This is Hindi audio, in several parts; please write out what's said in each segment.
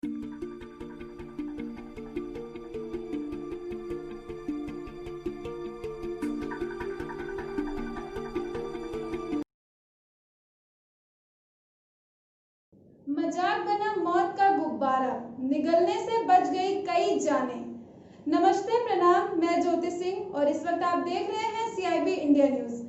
मजाक बना मौत का गुब्बारा, निगलने से बच गई कई जानें। नमस्ते, प्रणाम, मैं ज्योति सिंह और इस वक्त आप देख रहे हैं CIB इंडिया न्यूज।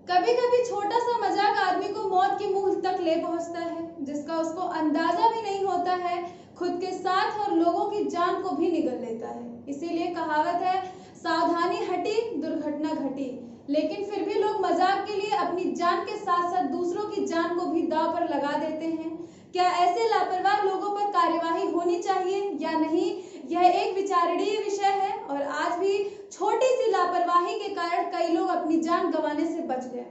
कभी कभी छोटा सा मजाक आदमी को मौत के मुंह तक ले पहुंचता है, जिसका उसको अंदाजा भी नहीं होता है। खुद के साथ और लोगों की जान को भी निगल लेता है। इसीलिए कहावत है, सावधानी हटी दुर्घटना घटी। लेकिन फिर भी लोग मजाक के लिए अपनी जान के साथ साथ दूसरों की जान को भी दांव पर लगा देते हैं। क्या ऐसे लापरवाह लोगों पर कार्यवाही होनी चाहिए या नहीं, यह एक विचारणीय विषय है। और आज भी छोटी सी लापरवाही के कारण कई लोग अपनी जान गंवाने से बच गए।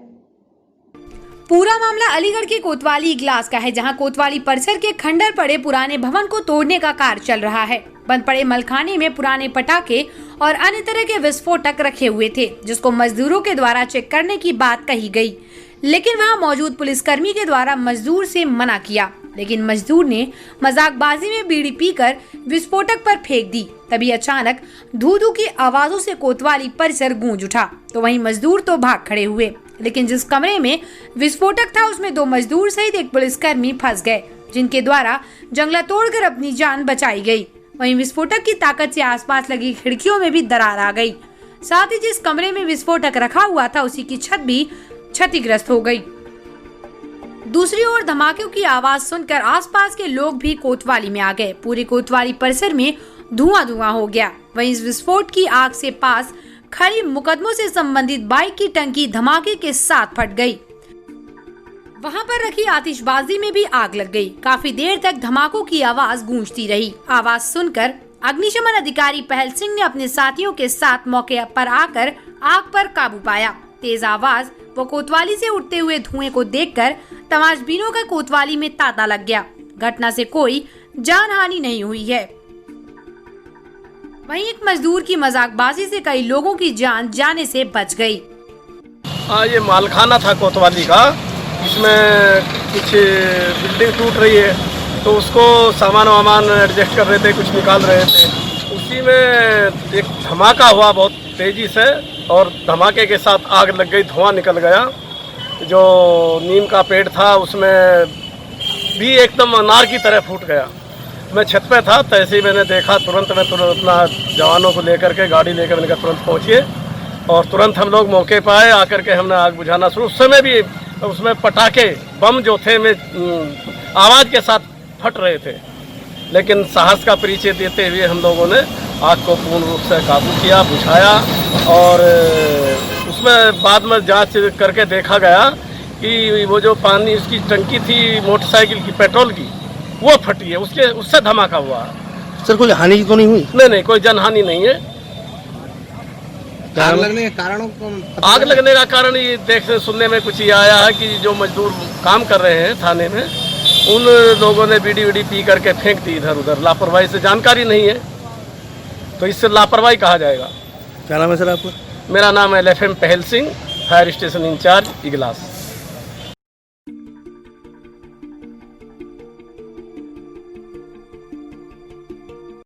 पूरा मामला अलीगढ़ के कोतवाली इगलास का है, जहां कोतवाली परिसर के खंडर पड़े पुराने भवन को तोड़ने का कार्य चल रहा है। बंद पड़े मलखाने में पुराने पटाखे और अन्य तरह के विस्फोटक रखे हुए थे, जिसको मजदूरों के द्वारा चेक करने की बात कही गई, लेकिन वहां मौजूद पुलिसकर्मी के द्वारा मजदूर से मना किया। लेकिन मजदूर ने मजाकबाजी में बीड़ी पीकर विस्फोटक पर फेंक दी। तभी अचानक धू-धू की आवाजों से कोतवाली परिसर गूंज उठा। तो वहीं मजदूर तो भाग खड़े हुए, लेकिन जिस कमरे में विस्फोटक था उसमें 2 मजदूर सहित एक पुलिसकर्मी फंस गए, जिनके द्वारा जंगला तोड़कर अपनी जान बचाई गई। वहीं विस्फोटक की ताकत से आसपास लगी खिड़कियों में भी दरार आ गई। साथ ही जिस कमरे में विस्फोटक रखा हुआ था उसी की छत भी क्षतिग्रस्त हो गई। दूसरी ओर धमाकों की आवाज सुनकर आसपास के लोग भी कोतवाली में आ गए। पूरे कोतवाली परिसर में धुआं हो गया। वहीं इस विस्फोट की आग से पास खड़ी मुकदमों से संबंधित बाइक की टंकी धमाके के साथ फट गई। वहां पर रखी आतिशबाजी में भी आग लग गई। काफी देर तक धमाकों की आवाज गूंजती रही। आवाज सुनकर अग्निशमन अधिकारी पहल सिंह ने अपने साथियों के साथ मौके पर आकर आग पर काबू पाया। तेज आवाज व कोतवाली से उठते हुए धुएं को देखकर तमाशबीनों का कोतवाली में तांता लग गया। घटना से कोई जान हानि नहीं हुई है। वहीं एक मजदूर की मजाकबाजी से कई लोगों की जान जाने से बच गई। ये मालखाना था कोतवाली का, इसमें कुछ बिल्डिंग टूट रही है, तो उसको सामान वामान एडजस्ट कर रहे थे, कुछ निकाल रहे थे। उसी में एक धमाका हुआ बहुत तेजी से, और धमाके के साथ आग लग गई, धुआं निकल गया। जो नीम का पेड़ था उसमें भी एकदम अनार की तरह फूट गया। मैं छत पे था, तो ऐसे ही मैंने देखा, तुरंत अपना जवानों को लेकर के गाड़ी लेकर मैंने कहा तुरंत पहुँचिए, और तुरंत हम लोग मौके पर आए। आकर के हमने आग बुझाना शुरू। उस समय भी उसमें पटाखे बम जो थे में आवाज़ के साथ फट रहे थे, लेकिन साहस का परिचय देते हुए हम लोगों ने आग को पूर्ण रूप से काबू किया, बुझाया। और उसमें बाद में जांच करके देखा गया कि वो जो पानी उसकी टंकी थी मोटरसाइकिल की पेट्रोल की, वो फटी है, उससे धमाका हुआ। सर कोई हानि तो नहीं हुई? नहीं, कोई जनहानि नहीं है। आग लगने का कारण? आग लगने का कारण ये देखने सुनने में कुछ ये आया है कि जो मजदूर काम कर रहे हैं थाने में, उन लोगों ने बीड़ी पी करके फेंक दी इधर उधर। लापरवाही से जानकारी नहीं है, तो इससे लापरवाही कहा जाएगा। क्या नाम है सर आपका? मेरा नाम है LFM पहल Singh, fire station in charge Iglas.